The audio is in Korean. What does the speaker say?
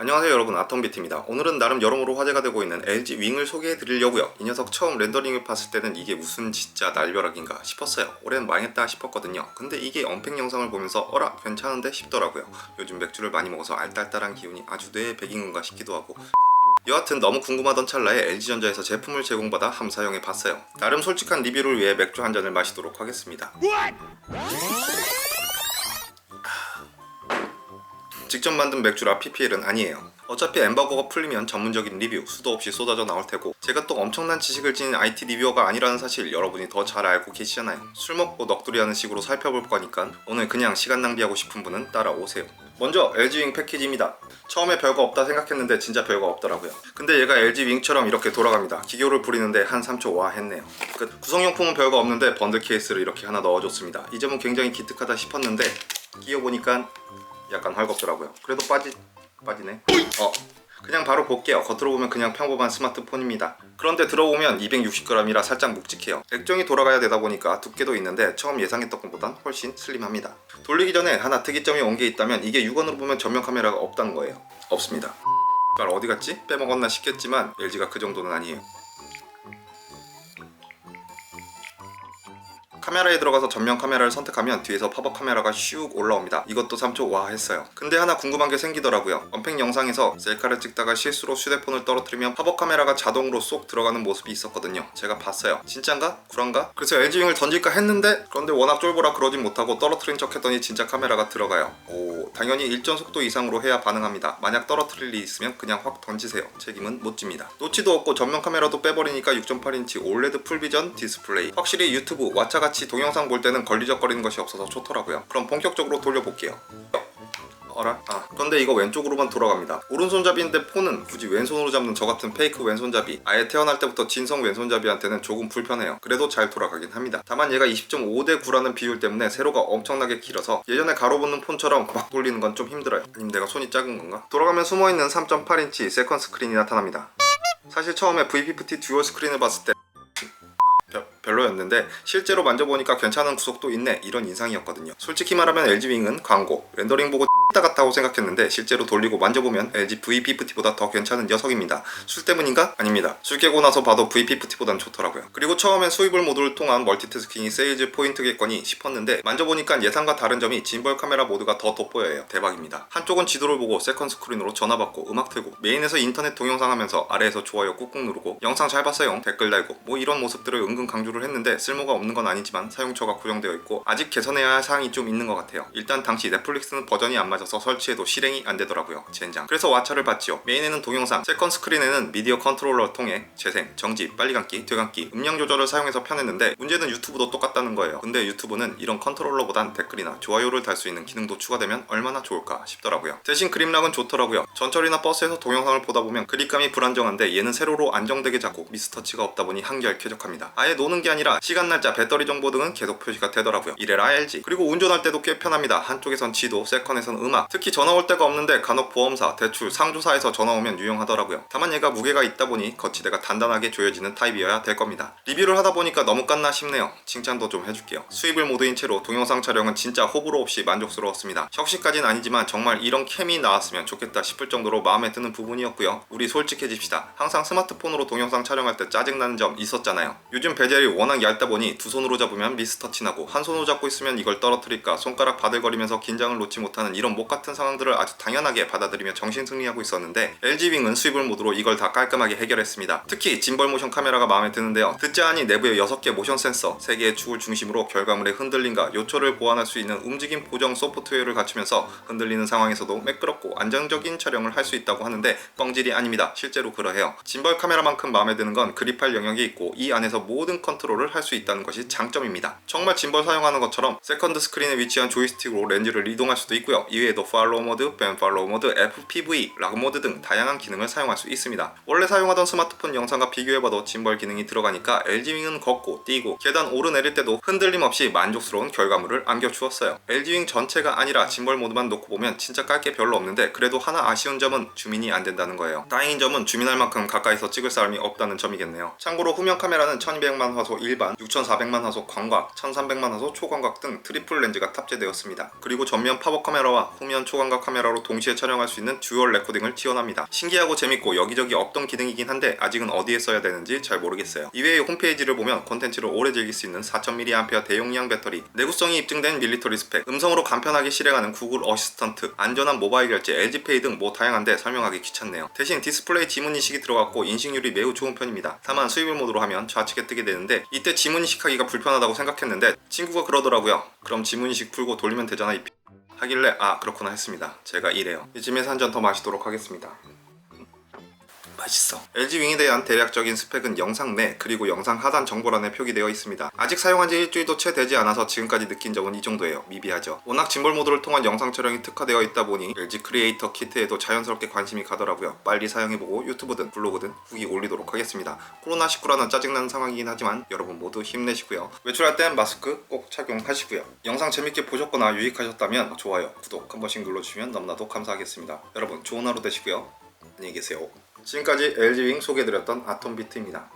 안녕하세요 여러분, 아톰비트입니다. 오늘은 나름 여러모로 화제가 되고 있는 LG 윙을 소개해 드리려고요. 이 녀석 처음 렌더링을 봤을 때는 이게 무슨 진짜 날벼락인가 싶었어요. 올해는 망했다 싶었거든요. 근데 이게 언팩 영상을 보면서 어라 괜찮은데 싶더라고요. 요즘 맥주를 많이 먹어서 알딸딸한 기운이 아주 뇌에 배긴 건가 싶기도 하고, 여하튼 너무 궁금하던 찰나에 LG전자에서 제품을 제공받아 함 사용해 봤어요. 나름 솔직한 리뷰를 위해 맥주 한 잔을 마시도록 하겠습니다. 직접 만든 맥주라 PPL은 아니에요. 어차피 엠바고가 풀리면 전문적인 리뷰 수도 없이 쏟아져 나올 테고, 제가 또 엄청난 지식을 지닌 IT 리뷰어가 아니라는 사실 여러분이 더 잘 알고 계시잖아요. 술 먹고 넋두리하는 식으로 살펴볼 거니까 오늘 그냥 시간 낭비하고 싶은 분은 따라오세요. 먼저 LG 윙 패키지입니다. 처음에 별거 없다 생각했는데 진짜 별거 없더라고요. 근데 얘가 LG 윙처럼 이렇게 돌아갑니다. 기교를 부리는데 한 3초 와 했네요. 끝. 구성용품은 별거 없는데 번들 케이스를 이렇게 하나 넣어줬습니다. 이 점은 굉장히 기특하다 싶었는데 끼워보니까 약간 헐겁더라고요. 그래도 빠지네. 그냥 바로 볼게요. 겉으로 보면 그냥 평범한 스마트폰입니다. 그런데 들어보면 260g이라 살짝 묵직해요. 액정이 돌아가야 되다 보니까 두께도 있는데 처음 예상했던 것보단 훨씬 슬림합니다. 돌리기 전에 하나 특이점이 온 게 있다면 이게 육안으로 보면 전면 카메라가 없다는 거예요. 없습니다. 어디 갔지? 빼먹었나 싶겠지만 LG가 그 정도는 아니에요. 카메라에 들어가서 전면 카메라를 선택하면 뒤에서 팝업 카메라가 슉 올라옵니다. 이것도 3초 와 했어요. 근데 하나 궁금한 게 생기더라고요. 언팩 영상에서 셀카를 찍다가 실수로 휴대폰을 떨어뜨리면 팝업 카메라가 자동으로 쏙 들어가는 모습이 있었거든요. 제가 봤어요. 진짠가? 구란가? 그래서 LG윙을 던질까 했는데, 그런데 워낙 쫄보라 그러진 못하고 떨어뜨린 척 했더니 진짜 카메라가 들어가요. 당연히 일정 속도 이상으로 해야 반응합니다. 만약 떨어뜨릴 일이 있으면 그냥 확 던지세요. 책임은 못 집니다. 노치도 없고 전면 카메라도 빼버리니까 6.8인치 올레드 풀비전 디스플레이. 확실히 유튜브 왓챠같이 동영상 볼 때는 걸리적거리는 것이 없어서 좋더라고요. 그럼 본격적으로 돌려볼게요. 그런데 이거 왼쪽으로만 돌아갑니다. 오른손잡이인데 폰은 굳이 왼손으로 잡는 저 같은 페이크 왼손잡이, 아예 태어날 때부터 진성 왼손잡이한테는 조금 불편해요. 그래도 잘 돌아가긴 합니다. 다만 얘가 20.5대 9라는 비율 때문에 세로가 엄청나게 길어서 예전에 가로붙는 폰처럼 막 돌리는 건 좀 힘들어요. 아니면 내가 손이 작은 건가? 돌아가면 숨어있는 3.8인치 세컨 스크린이 나타납니다. 사실 처음에 V50 듀얼 스크린을 봤을 때 별로였는데 실제로 만져보니까 괜찮은 구석도 있네, 이런 인상이었거든요. 솔직히 말하면 LG윙은 광고, 렌더링 보고 X 같다고 생각했는데 실제로 돌리고 만져보면 LG V50보다 더 괜찮은 녀석입니다. 술 때문인가? 아닙니다. 술 깨고 나서 봐도 V50보단 좋더라고요. 그리고 처음엔 수입을 모드를 통한 멀티태스킹이 세일즈 포인트겠거니 싶었는데 만져보니까 예상과 다른 점이 짐벌 카메라 모드가 더 돋보여요. 대박입니다. 한쪽은 지도를 보고 세컨 스크린으로 전화받고 음악 틀고, 메인에서 인터넷 동영상 하면서 아래에서 좋아요 꾹꾹 누르고 영상 잘 봤어요 댓글 달고, 뭐 이런 모습들을 은근 강조를 했는데 쓸모가 없는 건 아니지만 사용처가 고정되어 있고 아직 개선해야 할 사항이 좀 있는 것 같아요. 일단 당시 넷플릭스는 버전이 안 맞아서 설치해도 실행이 안 되더라고요. 젠장. 그래서 왓챠를 봤지요. 메인에는 동영상, 세컨 스크린에는 미디어 컨트롤러를 통해 재생, 정지, 빨리 감기, 되감기, 음량 조절을 사용해서 편했는데 문제는 유튜브도 똑같다는 거예요. 근데 유튜브는 이런 컨트롤러보단 댓글이나 좋아요를 달 수 있는 기능도 추가되면 얼마나 좋을까 싶더라고요. 대신 그립락은 좋더라고요. 전철이나 버스에서 동영상을 보다 보면 그립감이 불안정한데 얘는 세로로 안정되게 잡고 미스터치가 없다 보니 한결 쾌적합니다. 아예 노는 게 아니라 시간, 날짜, 배터리 정보 등은 계속 표시가 되더라고요. 이래라 LG. 그리고 운전할 때도 꽤 편합니다. 한쪽에선 지도, 세컨에선 음악. 특히 전화 올 때가 없는데 간혹 보험사, 대출, 상조사에서 전화 오면 유용하더라고요. 다만 얘가 무게가 있다 보니 거치대가 단단하게 조여지는 타입이어야 될 겁니다. 리뷰를 하다 보니까 너무 깠나 싶네요. 칭찬도 좀 해줄게요. 수입을 모드인 채로 동영상 촬영은 진짜 호불호 없이 만족스러웠습니다. 혁신까진 아니지만 정말 이런 캠이 나왔으면 좋겠다 싶을 정도로 마음에 드는 부분이었고요. 우리 솔직해집시다. 항상 스마트폰으로 동영상 촬영할 때 짜증나는 점 있었잖아요. 요즘 베젤이 워낙 얇다 보니 두 손으로 잡으면 미스터치 나고, 한 손으로 잡고 있으면 이걸 떨어뜨릴까 손가락 바들거리면서 긴장을 놓지 못하는 이런 못 같은 상황들을 아주 당연하게 받아들이며 정신 승리하고 있었는데 LG윙은 수입을 모드로 이걸 다 깔끔하게 해결했습니다. 특히 짐벌 모션 카메라가 마음에 드는데요. 듣자 하니 내부에 6개 모션 센서, 3개의 축을 중심으로 결과물의 흔들림과 요철을 보완할 수 있는 움직임 보정 소프트웨어를 갖추면서 흔들리는 상황에서도 매끄럽고 안정적인 촬영을 할 수 있다고 하는데 뻥질이 아닙니다. 실제로 그러해요. 짐벌 카메라만큼 마음에 드는 건 그립할 영역이 있고 이 안에서 모든 컨트롤을 할 수 있다는 것이 장점입니다. 정말 짐벌 사용하는 것처럼 세컨드 스크린에 위치한 조이스틱으로 렌즈를 이동할 수도 있고요. 이외에도 팔로우 모드, 밴 팔로우 모드, FPV, 락 모드 등 다양한 기능을 사용할 수 있습니다. 원래 사용하던 스마트폰 영상과 비교해봐도 짐벌 기능이 들어가니까 LG윙은 걷고 뛰고 계단 오르내릴 때도 흔들림 없이 만족스러운 결과물을 안겨주었어요. LG윙 전체가 아니라 짐벌 모드만 놓고 보면 진짜 깔 게 별로 없는데 그래도 하나 아쉬운 점은 주민이 안 된다는 거예요. 다행인 점은 주민할 만큼 가까이서 찍을 사람이 없다는 점이겠네요. 참고로 후면 카메라는 1200만 화소 일반, 6400만 화소 광각, 1300만 화소 초광각 등 트리플 렌즈가 탑재되었습니다. 그리고 전면 팝업 카메라와 후면 초광각 카메라로 동시에 촬영할 수 있는 듀얼 레코딩을 지원합니다. 신기하고 재밌고 여기저기 없던 기능이긴 한데 아직은 어디에 써야 되는지 잘 모르겠어요. 이외에 홈페이지를 보면 콘텐츠를 오래 즐길 수 있는 4000mAh 대용량 배터리, 내구성이 입증된 밀리터리 스펙, 음성으로 간편하게 실행하는 구글 어시스턴트, 안전한 모바일 결제, LG페이 등 뭐 다양한데 설명하기 귀찮네요. 대신 디스플레이 지문인식이 들어갔고 인식률이 매우 좋은 편입니다. 다만 수입을 모드로 하면 좌측에 뜨게 되는데 이때 지문인식하기가 불편하다고 생각했는데 친구가 그러더라고요. 그럼 지문인식 풀고 돌리면 되잖아 이 하길래 아 그렇구나 했습니다. 제가 이래요. 이쯤에서 한 잔 더 마시도록 하겠습니다. 맛있어. LG 윙에 대한 대략적인 스펙은 영상 내 그리고 영상 하단 정보란에 표기되어 있습니다. 아직 사용한 지 일주일도 채 되지 않아서 지금까지 느낀 적은 이 정도예요. 미비하죠. 워낙 짐볼 모드를 통한 영상 촬영이 특화되어 있다 보니 LG 크리에이터 키트에도 자연스럽게 관심이 가더라고요. 빨리 사용해보고 유튜브든 블로그든 후기 올리도록 하겠습니다. 코로나19라는 짜증나는 상황이긴 하지만 여러분 모두 힘내시고요. 외출할 땐 마스크 꼭 착용하시고요. 영상 재밌게 보셨거나 유익하셨다면 좋아요, 구독 한 번씩 눌러주시면 너무나도 감사하겠습니다. 여러분 좋은 하루 되시고요. 안녕히 계세요. 지금까지 LG 윙 소개해드렸던 아톰비트입니다.